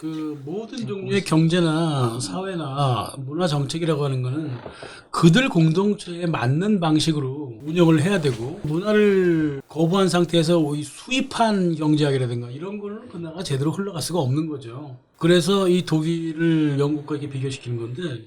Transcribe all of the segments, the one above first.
그 모든 종류의 경제나 사회나 문화 정책이라고 하는 거는 그들 공동체에 맞는 방식으로 운영을 해야 되고 문화를 거부한 상태에서 수입한 경제학이라든가 이런 거는 그나마 제대로 흘러갈 수가 없는 거죠. 그래서 이 독일을 영국과 이렇게 비교시키는 건데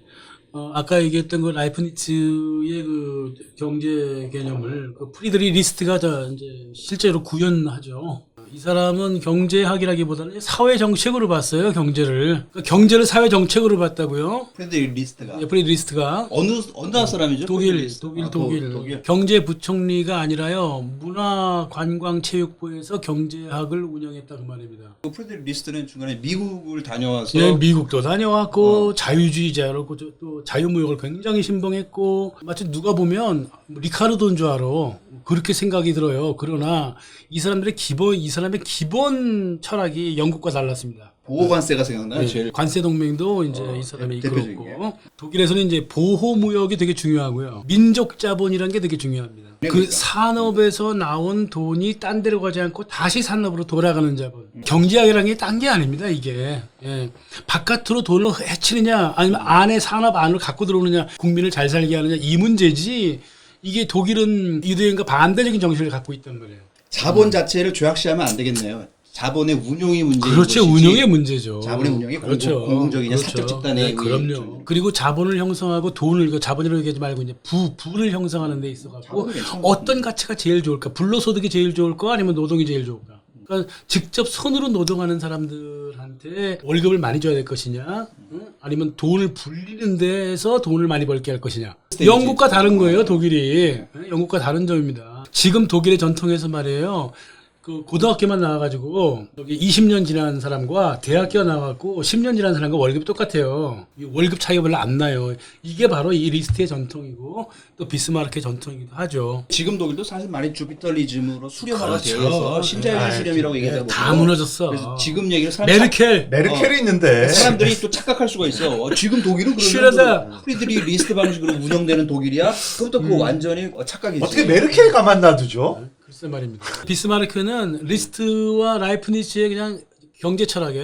아까 얘기했던 그 라이프니츠의 그 경제 개념을 그 프리드리 리스트가 이제 실제로 구현하죠. 이 사람은 경제학이라기보다는 사회 정책으로 봤어요, 경제를. 그러니까 경제를 사회 정책으로 봤다고요. 프레드릭 리스트가. 프리드리 리스트가 어느 나라 사람이죠? 독일. 독일. 경제부총리가 아니라요, 문화관광체육부에서 경제학을 운영했다 그 말입니다. 그 프레드릭 리스트는 중간에 미국을 다녀와서. 예, 미국도 다녀왔고 자유주의자로 또 자유무역을 굉장히 신봉했고 마치 누가 보면 리카르도인 줄 알아. 그렇게 생각이 들어요. 그러나 이 사람의 기본 철학이 영국과 달랐습니다. 보호관세가 생각나요? 네, 제일. 관세 동맹도 이제 이 사람이 대표적인 이끌었고 독일에서는 이제 보호 무역이 되게 중요하고요. 민족 자본이라는 게 되게 중요합니다. 그 산업에서 나온 돈이 딴 데로 가지 않고 다시 산업으로 돌아가는 자본. 경제학이라는 게 딴 게 아닙니다, 이게. 예. 바깥으로 돈을 해치느냐 아니면 안에 산업 안으로 갖고 들어오느냐 국민을 잘 살게 하느냐 이 문제지 이게 독일은 유대인과 반대적인 정신을 갖고 있단 말이에요. 자본 자체를 죄악시하면 안 되겠네요. 자본의 운용이 문제인 그렇죠. 것이지. 운용의 문제죠. 자본의 운용이 그렇죠. 공공적이냐 그렇죠. 사적 집단의 네, 그럼요. 그리고 자본을 형성하고 돈을 그 자본이라고 얘기하지 말고 이제 부를 형성하는 데 있어 갖고 어떤 가치가 제일 좋을까? 불로소득이 제일 좋을까? 아니면 노동이 제일 좋을까? 그러니까 직접 손으로 노동하는 사람들한테 월급을 많이 줘야 될 것이냐, 아니면 돈을 불리는 데서 돈을 많이 벌게 할 것이냐. 영국과 다른 거예요, 독일이. 영국과 다른 점입니다. 지금 독일의 전통에서 말이에요. 그 고등학교만 나와가지고 여기 20년 지난 사람과 대학교 나와갖고 10년 지난 사람과 월급이 똑같아요. 이 월급 차이가 별로 안 나요. 이게 바로 이 리스트의 전통이고 또 비스마르크의 전통이기도 하죠. 지금 독일도 사실 많이 주피털리즘으로 수렴화가 그렇죠. 되어 있어. 신자유주의 수렴이라고 얘기하다 보면 다 무너졌어. 그래서 지금 얘기를 메르켈이 있는데 사람들이 또 착각할 수가 있어. 지금 독일은 슈레더. 그러면 프리드리 리스트 방식으로 운영되는 독일이야? 그것도 그거 완전히 착각이지. 어떻게 메르켈 가만 놔두죠? 글쎄 말입니다. 비스마르크는 리스트와 라이프니츠의 그냥 경제 철학에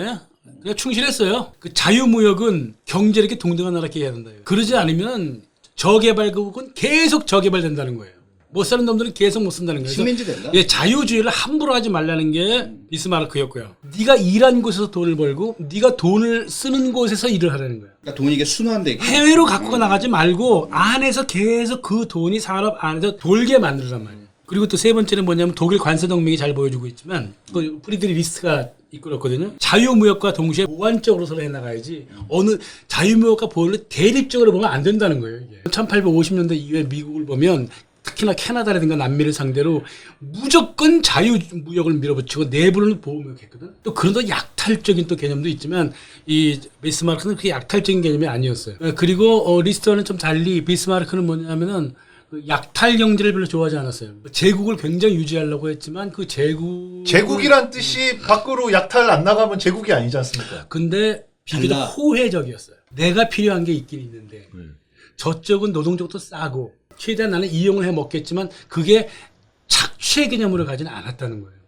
그냥 충실했어요. 그 자유무역은 경제를 이렇게 동등한 나라께 해야 된다. 그러지 않으면 저개발국은 계속 저개발된다는 거예요. 못 사는 놈들은 계속 못 쓴다는 거예요. 식민지 된다. 예, 자유주의를 함부로 하지 말라는 게 비스마르크였고요. 네가 일한 곳에서 돈을 벌고 네가 돈을 쓰는 곳에서 일을 하라는 거예요. 그러니까 돈이 이게 순환되게. 해외로 갖고 나가지 말고 안에서 계속 그 돈이 산업 안에서 돌게 만들란 말이에요. 그리고 또 세 번째는 뭐냐면 독일 관세 동맹이 잘 보여주고 있지만 그 프리드리 리스트가 이끌었거든요. 자유무역과 동시에 보완적으로 서로 해나가야지 어느 자유무역과 보완을 대립적으로 보면 안 된다는 거예요. 이게. 1850년대 이후에 미국을 보면 특히나 캐나다라든가 남미를 상대로 무조건 자유무역을 밀어붙이고 내부는 보호무역했거든. 또 그런 또 약탈적인 또 개념도 있지만 이 비스마르크는 그게 약탈적인 개념이 아니었어요. 그리고 리스트와는 좀 달리 비스마르크는 뭐냐면은 그 약탈 경제를 별로 좋아하지 않았어요. 제국을 굉장히 유지하려고 했지만 그 제국이란 뜻이 밖으로 약탈 안 나가면 제국이 아니지 않습니까? 근데 비교적 달라. 호혜적이었어요. 내가 필요한 게 있긴 있는데 저쪽은 노동적도 싸고 최대한 나는 이용을 해 먹겠지만 그게 착취의 개념으로 가지는 않았다는 거예요.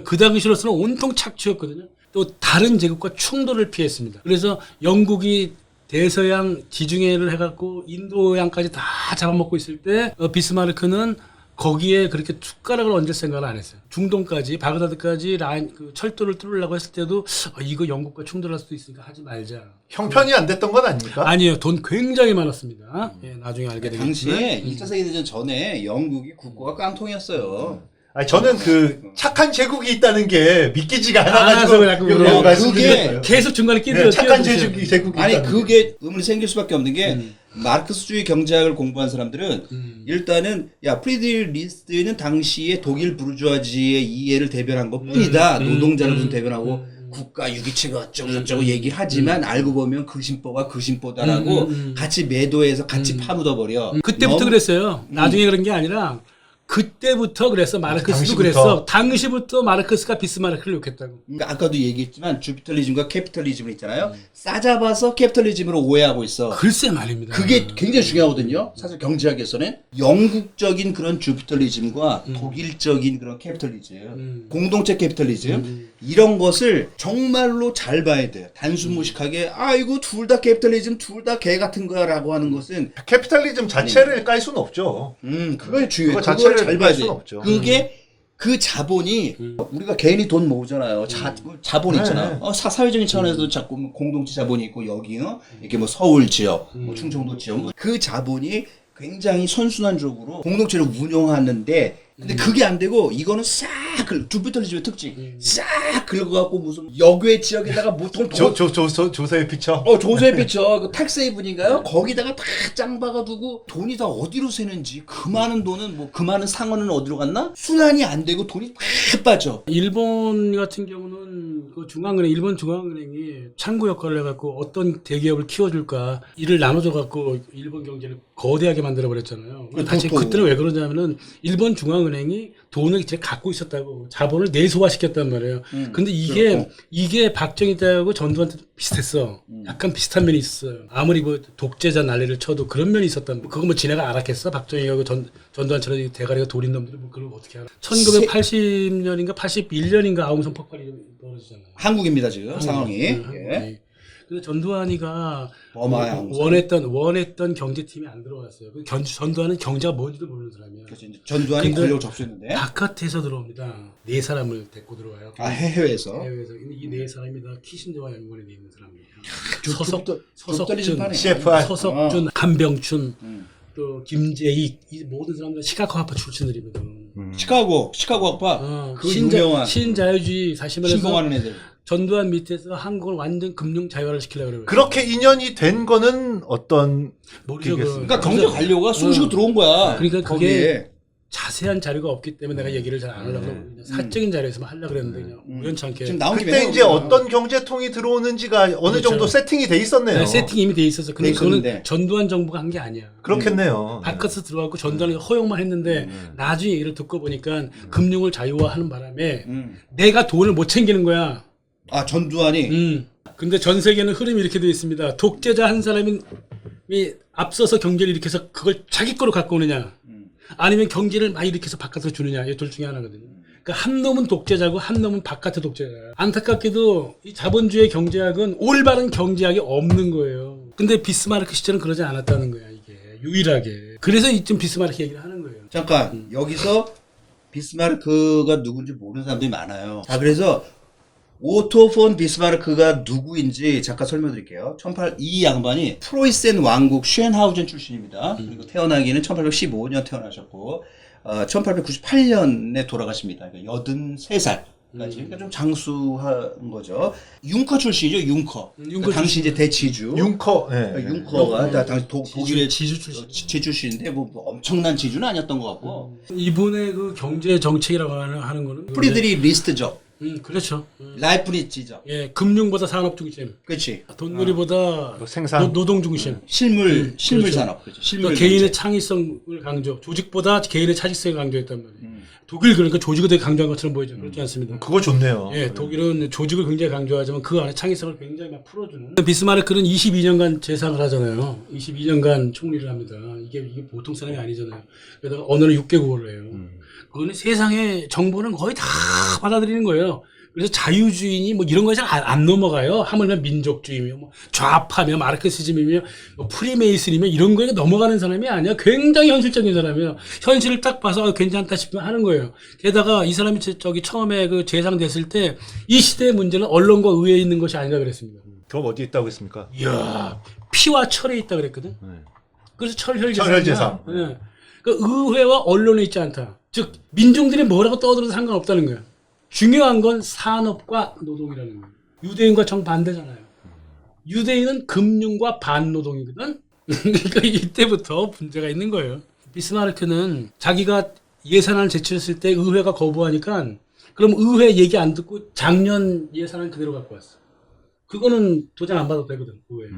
그 당시로서는 온통 착취였거든요. 또 다른 제국과 충돌을 피했습니다. 그래서 영국이 대서양 지중해를 해갖고 인도양까지 다 잡아먹고 있을 때 비스마르크는 거기에 그렇게 숟가락을 얹을 생각을 안 했어요. 중동까지 바그다드까지 라인 그 철도를 뚫으려고 했을 때도 이거 영국과 충돌할 수도 있으니까 하지 말자. 형편이 안 됐던 건 아닙니까? 아니에요. 돈 굉장히 많았습니다. 예, 나중에 알게 되겠지만 당시에 1차 세계대전 전에 영국이 국고가 깡통이었어요. 아니, 저는 그 착한 제국이 있다는 게 믿기지가 알아서 않아가지고 그냥 말씀드렸어요. 계속 중간에 끼들어 착한 제국이 아니 있다는 그게 의문이 생길 수밖에 없는 게 마르크스주의 경제학을 공부한 사람들은 일단은 프리드리히 리스트는 당시에 독일 부르주아지의 이해를 대변한 것뿐이다. 노동자를 대변하고 국가 유기체가 어쩌고 얘기를 하지만 알고 보면 그 심보가 그 심보다라고 같이 매도해서 같이 파묻어 버려. 그때부터 그랬어요. 나중에 그런 게 아니라 그때부터 그래서 마르크스도 당시부터. 그랬어. 당시부터 마르크스가 비스마르크를 욕했다고. 그러니까 아까도 얘기했지만 주피탈리즘과 캐피탈리즘을 있잖아요. 싸잡아서 캐피탈리즘으로 오해하고 있어. 글쎄 말입니다. 그게 굉장히 중요하거든요. 사실 경제학에서는 영국적인 그런 주피탈리즘과 독일적인 그런 캐피탈리즘, 공동체 캐피탈리즘 이런 것을 정말로 잘 봐야 돼요. 단순무식하게 이거 둘 다 캐피탈리즘, 둘 다 개 같은 거야라고 하는 것은 캐피탈리즘 자체를 깔 수는 없죠. 그거 중요해. 그거 그걸 자체를 잘 봐야 할 돼. 수는 없죠. 그게 그 자본이 우리가 개인이 돈 모으잖아요. 자본 네. 있잖아. 사회적인 차원에서도 자꾸 뭐 공동체 자본이 있고 여기 이렇게 뭐 서울 지역, 뭐 충청도 지역 그 자본이 굉장히 선순환적으로 공동체를 운영하는데 근데 그게 안 되고 이거는 싹 주피탈리즘의 특징 싹 긁어갖고 무슨 역외 지역에다가 뭐돈 조세의 피처. 조세의 피처 그 텍세이븐인가요? 거기다가 다 짱 박아두고 돈이 다 어디로 새는지 그 많은 돈은 뭐 그 많은 상원은 어디로 갔나? 순환이 안 되고 돈이 팍 빠져. 일본 같은 경우는 그 중앙은행, 일본 중앙은행이 창구 역할을 해갖고 어떤 대기업을 키워줄까 이를 나눠줘갖고 일본 경제를 거대하게 만들어버렸잖아요. 다시 그때는 왜 그러냐면은 일본 중앙은행이 돈을 이제 갖고 있었다고 자본을 내소화시켰단 말이에요. 근데 이게 박정희 때하고 전두환 때 비슷했어. 약간 비슷한 면이 있었어요. 아무리 뭐 독재자 난리를 쳐도 그런 면이 있었단 말이에요. 그거 뭐 지네가 알았겠어? 박정희하고 전두환처럼 대가리가 돌인 놈들이 뭐 그걸 어떻게 알아? 1980년인가 81년인가 아웅산 폭발이 벌어지잖아요. 한국입니다 지금 상황이. 예. 근데 전두환이가 어마어마한 원했던 경제팀이 안 들어왔어요. 전두환은 경제가 뭔지도 모르는 사람이야. 그래서 이제 전두환이 근데 권력을 접수했는데 바깥에서 들어옵니다. 네 사람을 데리고 들어와요. 해외에서 해외에서 이 네 사람이 다 키신저와 연관이 돼 있는 사람이에요. 족떨리즘 CFR. 서석준, 한병춘, 또 김재익 이 모든 사람들 시카고학파 출신들이거든. 시카고 학파 그 유명한 신자유주의 사실 말해서 신봉하는 애들. 전두환 밑에서 한국을 완전 금융 자유화를 시키려고 그래요. 그렇게 인연이 된 거는 어떤 모르죠. 그러니까 경제 관료가 쑤시고 들어온 거야. 그러니까 그게 거기에. 자세한 자료가 없기 때문에 내가 얘기를 잘 안 하려고 그냥 사적인 자료에서만 하려고 그랬는데 그냥 우연찮게 지금 나온 김에 그때 해요, 이제 우리가. 어떤 경제통이 들어오는지가 어느 그렇죠. 정도 세팅이 돼 있었네요. 네, 세팅이 이미 돼 있어서 근데 돼 그거는 있었는데. 전두환 정부가 한 게 아니야. 그렇겠네요. 바깥에서 들어가고 전두환이 허용만 했는데 나중에 얘기를 듣고 보니까 금융을 자유화하는 바람에 내가 돈을 못 챙기는 거야. 전두환이 근데 전 세계는 흐름이 이렇게 되어 있습니다. 독재자 한 사람이 앞서서 경제를 일으켜서 그걸 자기 거로 갖고 오느냐. 아니면 경제를 막 일으켜서 바깥으로 주느냐. 이 둘 중에 하나거든요. 그러니까 한 놈은 독재자고 한 놈은 바깥의 독재자야. 안타깝게도 이 자본주의 경제학은 올바른 경제학이 없는 거예요. 근데 비스마르크 시절은 그러지 않았다는 거야. 이게 유일하게. 그래서 이쯤 비스마르크 얘기를 하는 거예요. 잠깐 여기서 비스마르크가 누군지 모르는 사람들이 많아요. 그래서 오토 폰 비스마르크가 누구인지 잠깐 설명드릴게요. 이 양반이 프로이센 왕국 슈엔하우젠 출신입니다. 그리고 태어나기는 1815년 태어나셨고 1898년에 돌아가십니다. 그러니까 83살. 그러니까 좀 장수한 거죠. 융커 출신이죠, 융커. 그러니까 당시 이제 대지주. 융커. 그러니까 융커가 다 당시 독일의 지주 출신. 지주신인데 뭐 엄청난 지주는 아니었던 것 같고. 이분의 그 경제 정책이라고 하는 거는 프리드리 리스트죠. 그렇죠. 라이프니츠죠. 예, 금융보다 산업 중심, 그렇지. 돈놀이보다 생산. 노동 중심. 실물 그렇죠. 산업. 그렇죠. 실물 그러니까 개인의 경제. 창의성을 강조, 조직보다 개인의 차직성을 강조했단 말이에요. 독일 그러니까 조직을 되게 강조한 것처럼 보이죠. 그렇지 않습니다. 그거 좋네요. 예, 독일은 조직을 굉장히 강조하지만 그 안에 창의성을 굉장히 막 풀어주는. 비스마르크는 22년간 재상을 하잖아요. 22년간 총리를 합니다. 이게 보통 사람이 아니잖아요. 게다가 언어는 6개국어를 해요. 그거는 세상의 정보는 거의 다 받아들이는 거예요. 그래서 자유주의니 뭐 이런 거에 잘 안 넘어가요. 하물며 민족주의며 뭐 좌파며 마르크시즘이며 뭐 프리메이슨이며 이런 거에 넘어가는 사람이 아니야. 굉장히 현실적인 사람이에요. 현실을 딱 봐서 괜찮다 싶으면 하는 거예요. 게다가 이 사람이 처음에 그 재상됐을 때 이 시대의 문제는 언론과 의회에 있는 것이 아닌가 그랬습니다. 그럼 어디 있다고 했습니까? 이야, 피와 철에 있다 그랬거든. 그래서 철혈재상. 철혈재상. 예. 그 의회와 언론에 있지 않다. 즉 민중들이 뭐라고 떠들어도 상관없다는 거야. 중요한 건 산업과 노동이라는 거예요. 유대인과 정반대잖아요. 유대인은 금융과 반노동이거든. 그러니까 이때부터 문제가 있는 거예요. 비스마르크는 자기가 예산안을 제출했을 때 의회가 거부하니까 그럼 의회 얘기 안 듣고 작년 예산안 그대로 갖고 왔어. 그거는 도장 안 받아도 되거든, 의회.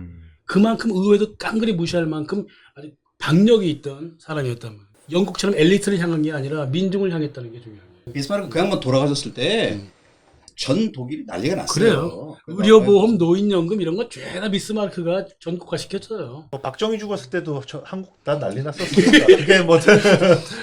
그만큼 의회도 깡그리 무시할 만큼 아주 박력이 있던 사람이었단 말이에요. 영국처럼 엘리트를 향한 게 아니라 민중을 향했다는 게 중요해요. 비스마르크 그 양반 돌아가셨을 때 전 독일이 난리가 났어요. 그래요. 의료보험, 노인연금 이런 거 죄다 비스마르크가 전국화 시켰어요. 박정희 죽었을 때도 한국 다 난리 났었으니까. 그게 뭐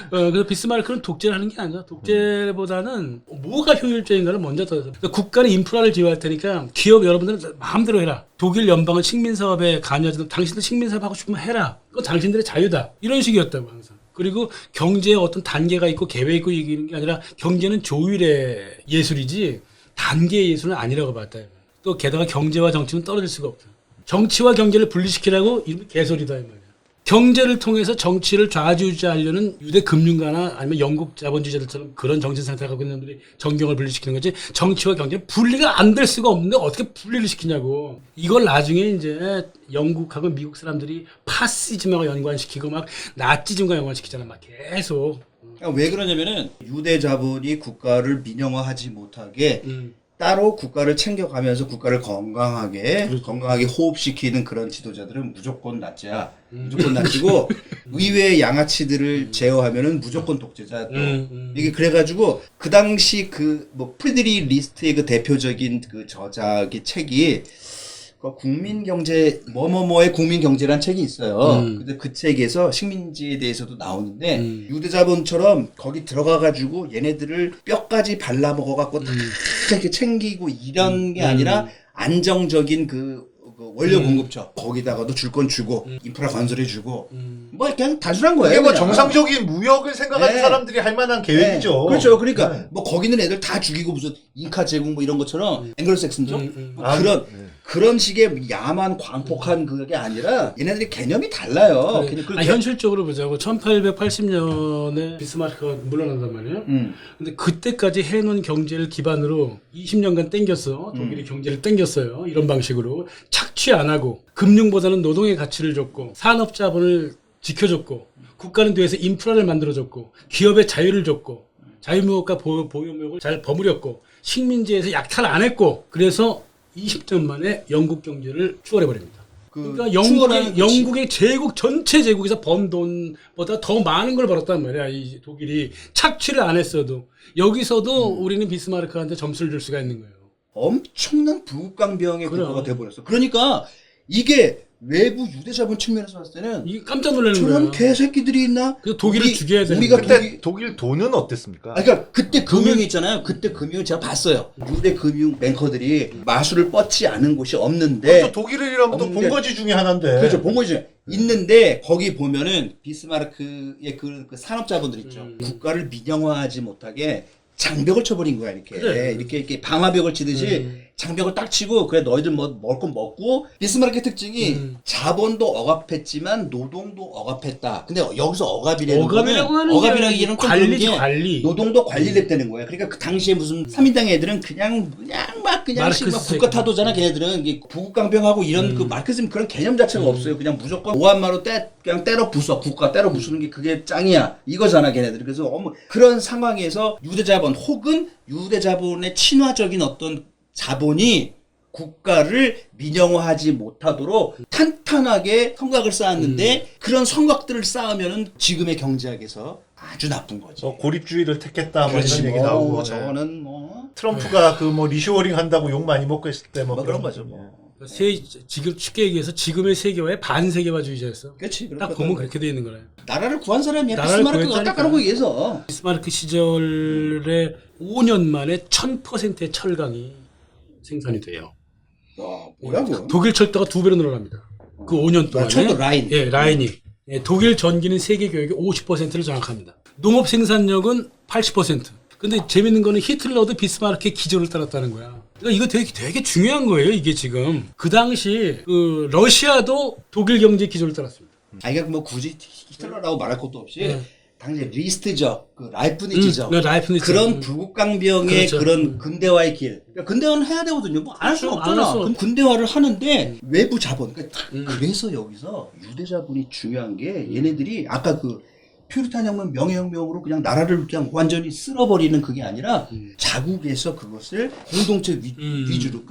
그래서 비스마르크는 독재를 하는 게 아니라 독재보다는 뭐가 효율적인가를 먼저 더. 그러니까 국가는 인프라를 지어야 할 테니까 기업 여러분들은 마음대로 해라. 독일 연방은 식민사업에 관여하지 당신들 식민사업 하고 싶으면 해라. 그건 당신들의 자유다. 이런 식이었다고 항상. 그리고 경제에 어떤 단계가 있고 계획이 있고 이기는 게 아니라 경제는 조율의 예술이지 단계의 예술은 아니라고 봤다. 또 게다가 경제와 정치는 떨어질 수가 없다. 정치와 경제를 분리시키라고 이러면 개소리다 이 말이야. 경제를 통해서 정치를 좌지우지하려는 유대 금융가나 아니면 영국 자본주의자들처럼 그런 정신 상태를 갖고 있는 분들이 정경을 분리시키는 거지 정치와 경제는 분리가 안 될 수가 없는데 어떻게 분리를 시키냐고. 이걸 나중에 이제 영국하고 미국 사람들이 파시즘하고 연관시키고 막 나치즘과 연관시키잖아. 막 계속. 그러니까 왜 그러냐면은 유대 자본이 국가를 민영화하지 못하게 따로 국가를 챙겨가면서 국가를 건강하게 호흡시키는 그런 지도자들은 무조건 나치야. 무조건 나치고 의외의 양아치들을 제어하면은 무조건 독재자. 또 이게 그래가지고 그 당시 그 뭐 프리드리 리스트의 그 대표적인 그 저작의 책이 국민경제 뭐뭐뭐의 국민경제란 책이 있어요. 근데 그 책에서 식민지에 대해서도 나오는데 유대자본처럼 거기 들어가가지고 얘네들을 뼈까지 발라먹어갖고 다 이렇게 챙기고 이런 게 아니라 안정적인 그 원료 공급처 거기다가도 줄 건 주고 인프라 건설해주고 뭐 그냥 단순한 거예요. 이게 뭐 그냥. 정상적인 무역을 생각하는 네. 사람들이 할 만한 계획이죠. 네. 그렇죠. 그러니까 네. 뭐 거기 있는 애들 다 죽이고 무슨 잉카 제국 뭐 이런 것처럼 앵글로색슨족 뭐 아, 그런 네. 그런 식의 야만 광폭한 그게 아니라 얘네들이 개념이 달라요. 그냥 아니, 현실적으로 보자고 1880년에 비스마르크가 물러난단 말이에요. 근데 그때까지 해놓은 경제를 기반으로 20년간 땡겼어. 독일이 경제를 땡겼어요. 이런 방식으로 착취 안 하고 금융보다는 노동의 가치를 줬고 산업자본을 지켜줬고 국가는 뒤에서 인프라를 만들어줬고 기업의 자유를 줬고 자유무역과 보유무역을 잘 버무렸고 식민지에서 약탈 안 했고 그래서 20년 만에 영국 경제를 추월해버립니다. 그러니까 영국의 제국 전체 제국에서 번 돈보다 더 많은 걸 벌었단 말이야. 이 독일이 착취를 안 했어도 여기서도 우리는 비스마르크한테 점수를 줄 수가 있는 거예요. 엄청난 부국강병의 그럼. 국가가 돼버렸어. 그러니까 이게 외부 유대자본 측면에서 봤을 때는 이게 깜짝 놀라는 저런 거야. 개새끼들이 있나? 그래서 독일을 죽여야 되는 우리가 거야. 그때 독일 돈은 어땠습니까? 그러니까 그때 금융이 있잖아요. 그때 금융 제가 봤어요. 유대 금융 뱅커들이 마술을 뻗지 않은 곳이 없는데 그렇죠. 독일이라면 또 없는데. 본거지 중에 하나인데. 그렇죠. 본거지 있는데 거기 보면은 비스마르크의 그 산업자본들 있죠. 국가를 민영화하지 못하게 장벽을 쳐버린 거야. 이렇게 그래. 이렇게 방화벽을 치듯이 장벽을 딱 치고 그래 너희들 뭐 먹을 건 먹고. 비스마르크의 특징이 자본도 억압했지만 노동도 억압했다. 근데 여기서 억압이라는 거는 억압이라는 게 관리지 관리. 노동도 관리를 했다는 거야. 그러니까 그 당시에 무슨 3인당 애들은 그냥 막 국가 타도잖아. 걔네들은 이게 부국강병하고 이런 그 마르크스즘 그런 개념 자체가 없어요. 그냥 무조건 오한마로 그냥 때려 부숴. 국가 때려 부수는 게 그게 짱이야. 이거잖아 걔네들. 그래서 그런 상황에서 유대자본 혹은 유대자본의 친화적인 어떤 자본이 국가를 민영화하지 못하도록 탄탄하게 성곽을 쌓았는데 그런 성곽들을 쌓으면은 지금의 경제학에서 아주 나쁜 거지. 고립주의를 택했다 뭐 그렇지, 이런 얘기 나오고. 저거는 뭐 트럼프가 그 뭐 리쇼어링 한다고 욕 많이 먹고 있을 때 뭐 그런 거죠. 뭐. 지금 쉽게 얘기해서 지금의 세계화의 반세계화주의자였어. 그렇지. 딱 보면 그렇게 돼 있는 거래. 나라를 구한 사람이야. 나라를 비스마르크가 구했다니까. 닦아놓고 위해서. 비스마르크 시절에 5년 만에 1000%의 철강이 생산이 돼요. 뭐야 그거? 독일 철도가 2배로 늘어납니다. 그 5년 동안에. 철도 라인. 예, 라인이. 예, 독일 전기는 세계 교역의 50%를 장악합니다. 농업 생산력은 80%. 근데 재밌는 거는 히틀러도 비스마르크의 기조를 따랐다는 거야. 그러니까 이거 되게 중요한 거예요, 이게 지금. 그 당시 그 러시아도 독일 경제 기조를 따랐습니다. 그러니까 뭐 굳이 히틀러라고 말할 것도 없이 당시 리스트적, 그 라이프니츠적 라이프니츠. 그런 부국강병의 그렇죠. 그런 근대화의 길. 그러니까 근대화는 해야 되거든요. 뭐 안 할 수가 그렇죠. 안 없잖아. 할 수 그럼 근대화를 하는데 외부 자본. 그러니까 그래서 여기서 유대 자본이 중요한 게 얘네들이 아까 그 퓨리탄 혁명, 명예혁명으로 그냥 나라를 그냥 완전히 쓸어버리는 그게 아니라 자국에서 그것을 공동체 위주로.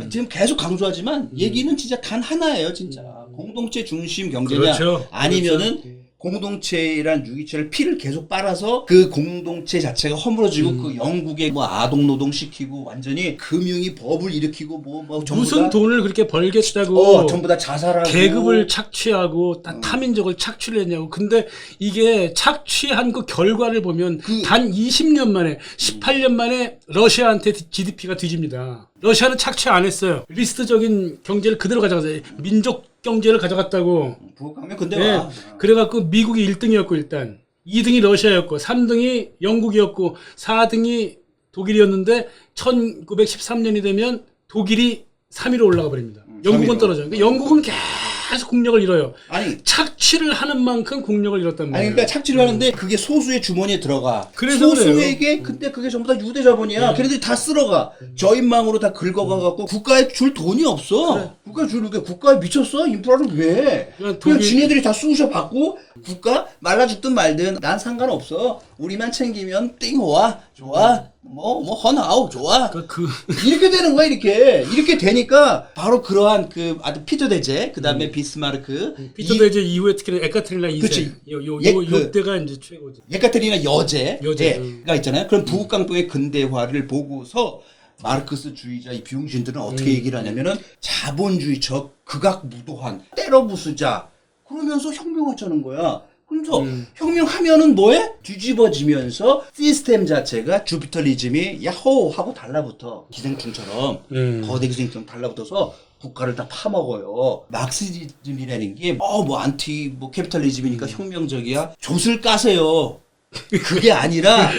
지금 계속 강조하지만 얘기는 진짜 단 하나예요, 진짜. 공동체 중심 경제냐 그렇죠. 아니면은 공동체란 유기체를 피를 계속 빨아서 그 공동체 자체가 허물어지고 그 영국에 뭐 아동 노동 시키고 완전히 금융이 법을 일으키고 뭐 전부 무슨 다 돈을 그렇게 벌겠다고 전부 다 자살하고 계급을 착취하고 타민족을 착취를 했냐고. 근데 이게 착취한 그 결과를 보면 단 20년 만에 18년 만에 러시아한테 GDP가 뒤집니다. 러시아는 착취 안 했어요. 리스트적인 경제를 그대로 가져가서 민족 경제를 가져갔다고. 부각하면 근데 네. 와. 그래갖고 미국이 1등이었고 일단 2등이 러시아였고 3등이 영국이었고 4등이 독일이었는데 1913년이 되면 독일이 3위로 올라가 버립니다. 영국은 3위로. 떨어져요. 그러니까 영국은 계속 국력을 잃어요. 아니 착취를 하는 만큼 국력을 잃었단 아니 말이에요. 그러니까 착취를 하는데 그게 소수의 주머니에 들어가. 그래서 소수에게 근데 그게 전부 다 유대 자본이야. 걔네들이 다 쓸어가. 저인망으로 다 긁어가 갖고 국가에 줄 돈이 없어. 국가에 주는 게 국가에 미쳤어? 인프라를 왜? 그냥 그냥 독일- 지네들이 다 쑤셔 받고 국가 말라 죽든 말든 난 상관없어. 우리만 챙기면 띵호와 좋아. 뭐 헌하오 좋아. 그 이렇게 되는 거야 이렇게 되니까 바로 그러한 그 아주 피터 대제 그다음에 비스마르크 피터 대제 이후에 특히 에카테리나 2세 그치. 요 때가 이제 최고죠. 예카테리나 여제가 여제. 있잖아요. 그럼 부국강병의 근대화를 보고서 마르크스주의자 이 비용신들은 어떻게 얘기를 하냐면은 자본주의적 극악무도한 때려 부수자 그러면서 혁명하자는 거야. 그래서 혁명하면은 뭐해? 뒤집어지면서 시스템 자체가 주피터리즘이 야호 하고 달라붙어 기생충처럼 거대 기생충처럼 달라붙어서 국가를 다 파먹어요. 막시즘이라는 게 뭐 안티 뭐 캐피탈리즘이니까 혁명적이야. 돛을 까세요. 그게 아니라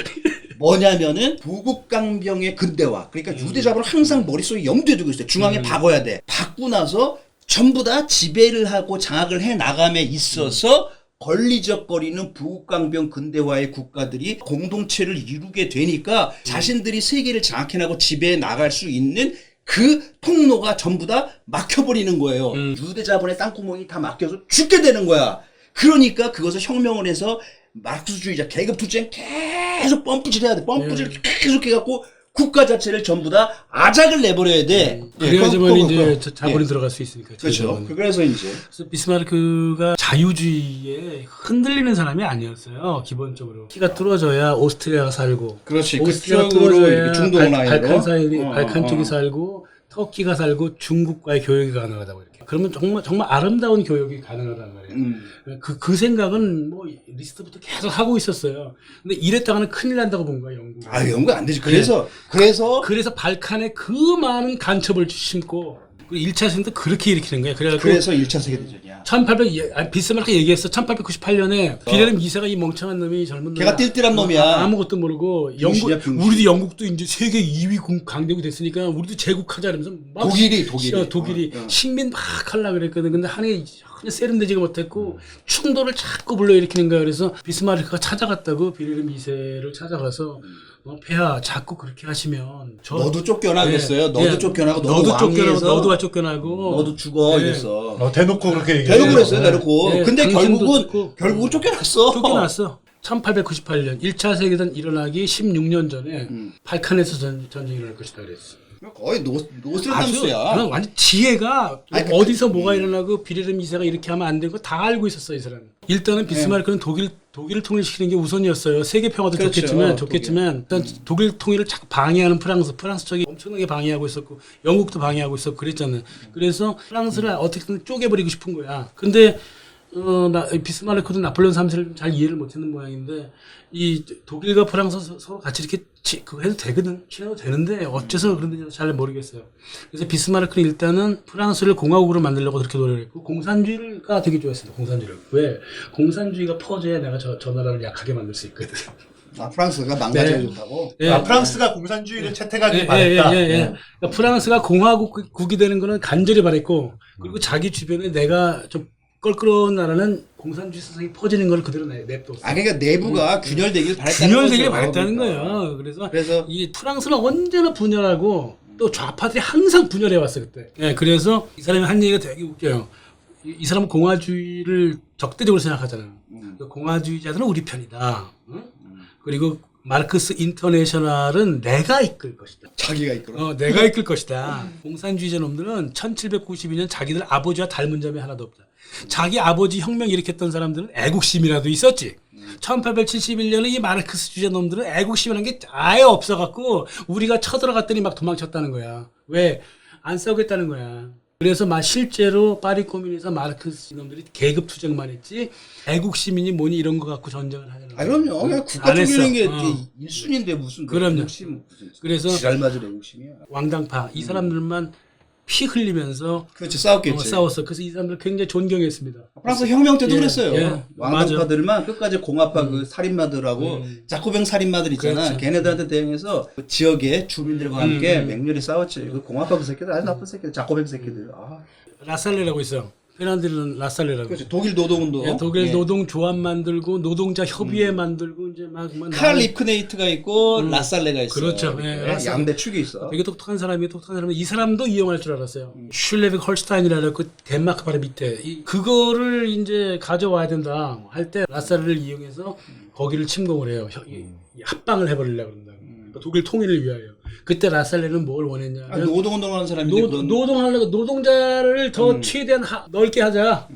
뭐냐면은 부국강병의 근대화. 그러니까 유대자본을 항상 머릿속에 염두에 두고 있어요. 중앙에 박아야 돼. 박고 나서 전부 다 지배를 하고 장악을 해 나감에 있어서 걸리적거리는 부국강병 근대화의 국가들이 공동체를 이루게 되니까 자신들이 세계를 장악해나고 지배해 나갈 수 있는 그 통로가 전부 다 막혀버리는 거예요. 유대자본의 땅구멍이 다 막혀서 죽게 되는 거야. 그러니까 그것을 혁명을 해서 마르크스주의자 계급 투쟁 계속 펌프질 해야 돼. 펌프질 계속 해갖고 국가 자체를 전부 다 아작을 내버려야 돼. 그래야지만 이제 예. 자본이 들어갈 수 있으니까. 그렇죠. 자본은. 그래서 이제 그래서 비스마르크가 자유주의에 흔들리는 사람이 아니었어요. 기본적으로 키가 뚫어져야 오스트리아가 살고, 그렇지. 오스트리아가 그쪽으로 뚫어져야 이렇게 중동 라인으로. 발칸 쪽이 살고, 터키가 살고, 중국과의 교역이 가능하다고 이렇게. 그러면 정말 아름다운 교역이 가능하단 말이에요. 그 생각은 뭐 리스트부터 계속 하고 있었어요. 근데 이랬다가는 큰일 난다고 본 거야 영국. 아 연구 안 되지. 그래서 그래서 발칸에 그 많은 간첩을 심고 1차 세계도 그렇게 일으키는 거예요. 그래서 1차 세계대전이야. 비스마르크 얘기했어. 1898년에 빌헬름 2세가 이 멍청한 놈이 젊은 걔가 띨띨한 놈이야. 아무것도 모르고 병신이야, 병신. 우리도 영국도 이제 세계 2위 강대국이 됐으니까 우리도 제국하자 이러면서 막 독일이 식민 막 하려고 그랬거든. 근데 한해 세련되지가 못했고 충돌을 자꾸 불러일으키는 거야. 그래서 비스마르크가 찾아갔다고 빌헬름 2세를 찾아가서 폐하 자꾸 그렇게 하시면 너도 쫓겨나 그랬어요. 너도 쫓겨나고 너도 쫓겨나고 너도 쫓겨나고 너도 죽어 이랬어. 대놓고 그렇게 얘기해요. 대놓고 그랬어요. 대놓고. 네, 근데 당신도 결국은 쫓겨났어. 쫓겨났어. 1898년 1차 세계대전 일어나기 16년 전에 발칸에서 전쟁이 일어날 것이다 그랬어. 거의 노스트라다무스야. 그냥 완전 지혜가 어디서 뭐가 일어나고 빌헬름 2세가 이렇게 하면 안 되는 거 다 알고 있었어 이 사람. 일단은 비스마르크는 독일을 통일시키는 게 우선이었어요. 세계 평화도 그렇죠. 좋겠지만 일단 독일 통일을 자꾸 방해하는 프랑스 쪽이 엄청나게 방해하고 있었고 영국도 방해하고 있었고 그랬잖아요. 그래서 프랑스를 어떻게든 쪼개버리고 싶은 거야. 근데 비스마르크도 나폴레옹 3세를 잘 이해를 못했는 모양인데 이 독일과 프랑스 서로 같이 이렇게 그거 해도 되거든. 친해도 되는데 어째서 그런지 잘 모르겠어요. 그래서 비스마르크는 일단은 프랑스를 공화국으로 만들려고 그렇게 노력했고 공산주의가 되게 좋아했어요. 공산주의를. 왜? 공산주의가 퍼져야 내가 저 나라를 약하게 만들 수 있거든. 프랑스가 망가져야 좋다고. 네. 프랑스가 공산주의를 채택하기 바랬다. 그러니까 프랑스가 공화국이 되는 거는 간절히 바랬고 그리고 자기 주변에 내가 좀 껄끄러운 나라는 공산주의 세상이 퍼지는 걸 그대로 냅뒀어. 그러니까 내부가 균열되길 바랬다는 균열되길 거죠. 바랬다는 그러니까. 거예요. 그래서 이 프랑스는 언제나 분열하고 또 좌파들이 항상 분열해 왔어 그때. 예, 그래서 이 사람이 한 얘기가 되게 웃겨요. 이 사람은 공화주의를 적대적으로 생각하잖아요. 공화주의자들은 우리 편이다. 응? 그리고 마르크스 인터내셔널은 내가 이끌 것이다. 자기가 이끌어. 내가 이끌 것이다. 공산주의자 놈들은 1792년 자기들 아버지와 닮은 점이 하나도 없다. 자기 아버지 혁명 일으켰던 사람들은 애국심이라도 있었지. 1871년에 이 마르크스 주자 놈들은 애국심이라는 게 아예 없어갖고 우리가 쳐들어갔더니 막 도망쳤다는 거야. 왜? 안 싸우겠다는 거야. 그래서 실제로 파리 코뮌에서 마르크스 놈들이 계급 투쟁만 했지 애국시민이 뭐니 이런 거 갖고 전쟁을 하려는 거야. 그럼요. 그냥 국가 안 했어. 쪽이라는 게 어. 1순위인데 무슨 그럼요. 애국심, 무슨 그래서 지랄 맞을 애국심이야. 왕당파 이 사람들만 피 흘리면서 그렇지, 싸웠겠지. 싸웠어. 그래서 이 사람들 굉장히 존경했습니다. 프랑스 혁명 때도 예, 그랬어요. 예, 왕당파들만 끝까지 공화파 그 살인마들하고 자코뱅 살인마들 있잖아. 그렇죠. 걔네들한테 대응해서 그 지역의 주민들과 함께 맹렬히 싸웠지. 그 공화파 그 새끼들 아주 나쁜 새끼들, 자코뱅 새끼들. 아, 라살레라고 있어. 페란드는 라살레라고. 그렇지. 독일 노동운동. 예, 독일 예. 노동 조합 만들고 노동자 협의회 만들고 이제 막 칼 리프네이트가 있고 라살레가 있어. 그렇죠. 예, 라살레. 양대 축이 있어. 되게 똑똑한 사람이 이 사람도 이용할 줄 알았어요. 슐레빅 헐스타인이라는 그 덴마크 바로 밑에 그거를 이제 가져와야 된다 할 때 라살레를 이용해서 거기를 침공을 해요. 합방을 해버리려고 그런다. 그러니까 독일 통일을 위하여. 그때 라살레는 뭘 원했냐면 노동운동하는 사람인데 그런 노동하려고 노동자를 더 최대한 넓게 하자.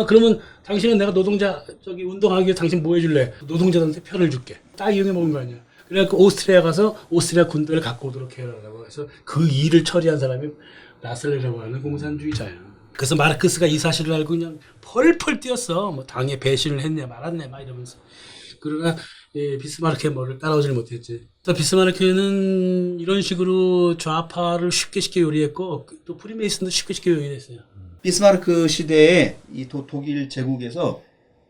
그러면 당신은 내가 노동자 운동하기 위해 당신 뭐 해줄래? 노동자들한테 편을 줄게. 딱 이용해 먹은 거 아니야. 그래갖고 오스트리아 가서 오스트리아 군대를 갖고 오도록 해라라고 해서 그 일을 처리한 사람이 라살레라고 하는 공산주의자야. 그래서 마르크스가 이 사실을 알고 그냥 펄펄 뛰었어. 뭐 당에 배신을 했네 말았네 막 이러면서. 그러나 비스마르크의 머리를 따라오질 못했지. 또 비스마르크는 이런 식으로 좌파를 쉽게 요리했고 또 프리메이슨도 쉽게 요리했어요. 비스마르크 시대에 이 독일 제국에서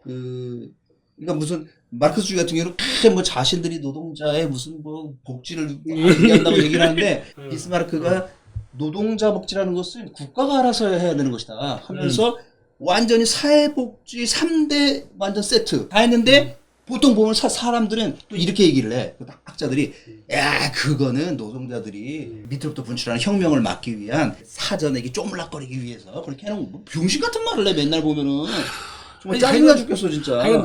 그러니까 무슨 마르크스주의 같은 경우는 뭐 자신들이 노동자의 무슨 뭐 복지를 얘기한다고 얘기를 하는데 비스마르크가 노동자 복지라는 것은 국가가 알아서 해야 되는 것이다 하면서 완전히 사회복지 3대 완전 세트 다 했는데 보통 보면 사람들은 또 이렇게 얘기를 해. 학자들이 야 그거는 노동자들이 밑으로부터 분출하는 혁명을 막기 위한 사전에 이게 쪼물락거리기 위해서 그렇게 해놓은 뭐 병신 같은 말을 해 맨날 보면은 정말 짜증나 죽겠어 진짜. 아니,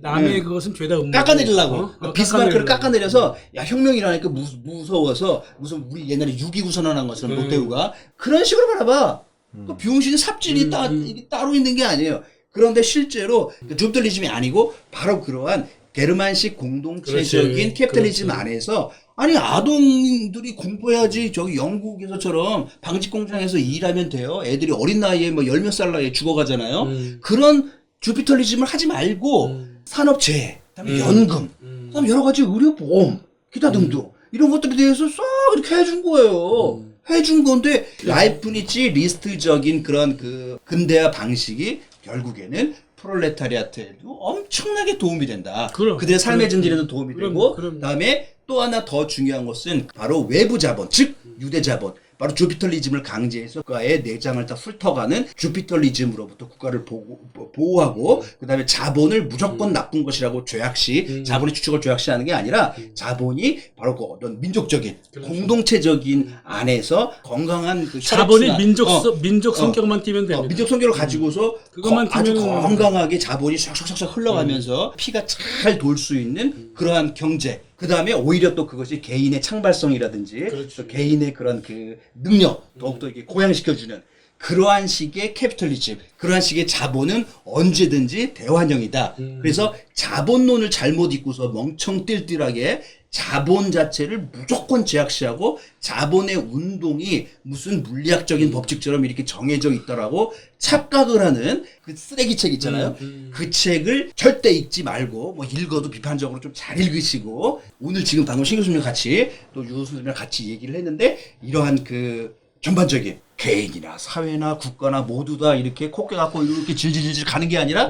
남의 그것은 죄다 없는 깎아내리려고 비스마르크를 깎아내려서 야 혁명이라니까 무서워서 무슨 우리 옛날에 6.29 선언한 것처럼 노태우가 그런 식으로 바라봐. 그 병신 삽질이 이게 따로 있는 게 아니에요. 그런데 실제로 주피털리즘이 아니고 바로 그러한 게르만식 공동체적인 그렇지. 캐피탈리즘 그렇지. 안에서 아니 아동들이 공부해야지 저기 영국에서처럼 방직 공장에서 일하면 돼요. 애들이 어린 나이에 뭐 10몇 살 나이에 죽어가잖아요. 그런 주피털리즘을 하지 말고 산업재해, 그다음에 연금, 그다음에 여러 가지 의료보험, 기타 등등 이런 것들에 대해서 싹 이렇게 해준 거예요. 해준 건데 라이프니치 리스트적인 그런 그 근대화 방식이 결국에는 프롤레타리아트에도 엄청나게 도움이 된다. 그들의 삶의 진질에도 도움이 되고 그다음에 또 하나 더 중요한 것은 바로 외부 자본, 즉 유대 자본. 바로 주피털리즘을 강제해서 국가의 내장을 다 훑어가는 주피털리즘으로부터 국가를 보호하고 그다음에 자본을 무조건 나쁜 것이라고 죄악시 자본의 추측을 죄악시하는 게 아니라 자본이 바로 그 어떤 민족적인 공동체적인 안에서 건강한 그 자본이 민족 성격만 띄면 됩니다. 민족 성격을 가지고서 그것만 아주 띄면은 건강하게 자본이 샥샥샥 흘러가면서 피가 잘 돌 수 있는 그러한 경제. 그 다음에 오히려 또 그것이 개인의 창발성이라든지 또 개인의 그런 그 능력 더욱더 이게 고양시켜주는 그러한 식의 캐피털리즘, 그러한 식의 자본은 언제든지 대환영이다. 그래서 자본론을 잘못 읽고서 멍청띨띨하게 자본 자체를 무조건 제약시하고 자본의 운동이 무슨 물리학적인 법칙처럼 이렇게 정해져 있더라고 착각을 하는 그 쓰레기책 있잖아요. 그 책을 절대 읽지 말고 뭐 읽어도 비판적으로 좀 잘 읽으시고 오늘 지금 방금 신 교수님과 같이 또 유 교수님이랑 같이 얘기를 했는데 이러한 그 전반적인 개인이나 사회나 국가나 모두 다 이렇게 코끼 갖고 이렇게 질질질 가는 게 아니라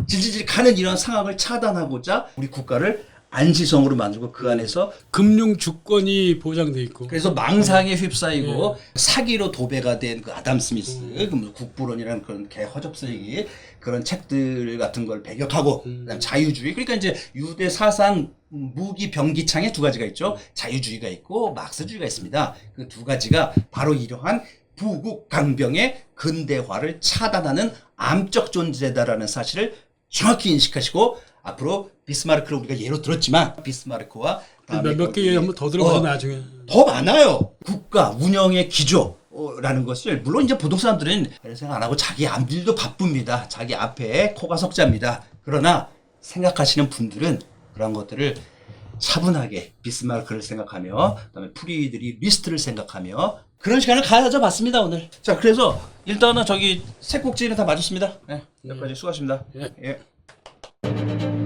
질질질 가는 이런 상황을 차단하고자 우리 국가를 안시성으로 만들고 그 안에서 금융 주권이 보장돼 있고 그래서 망상에 휩싸이고 사기로 도배가 된 그 아담 스미스 그 국부론이라는 그런 개 허접쓰레기 그런 책들 같은 걸 배격하고 그다음 자유주의 그러니까 이제 유대 사상 무기 병기창에 두 가지가 있죠. 자유주의가 있고 막스주의가 있습니다. 그 두 가지가 바로 이러한 부국 강병의 근대화를 차단하는 암적 존재다라는 사실을 정확히 인식하시고 앞으로 비스마르크를 우리가 예로 들었지만 비스마르크와 몇 개 한번 더 들어가서 나중에 더 많아요. 국가 운영의 기조 라는 것을 물론 이제 보통 사람들은 생각 안 하고 자기 앞일도 바쁩니다. 자기 앞에 코가 석자입니다. 그러나 생각하시는 분들은 그런 것들을 차분하게 비스마르크를 생각하며 그다음에 프리드리 리스트를 생각하며 그런 시간을 가져봤습니다 오늘. 자 그래서 일단은 저기 세 꼭지는 다 맞았습니다. 네, 여기까지 수고하십니다. 예. 예.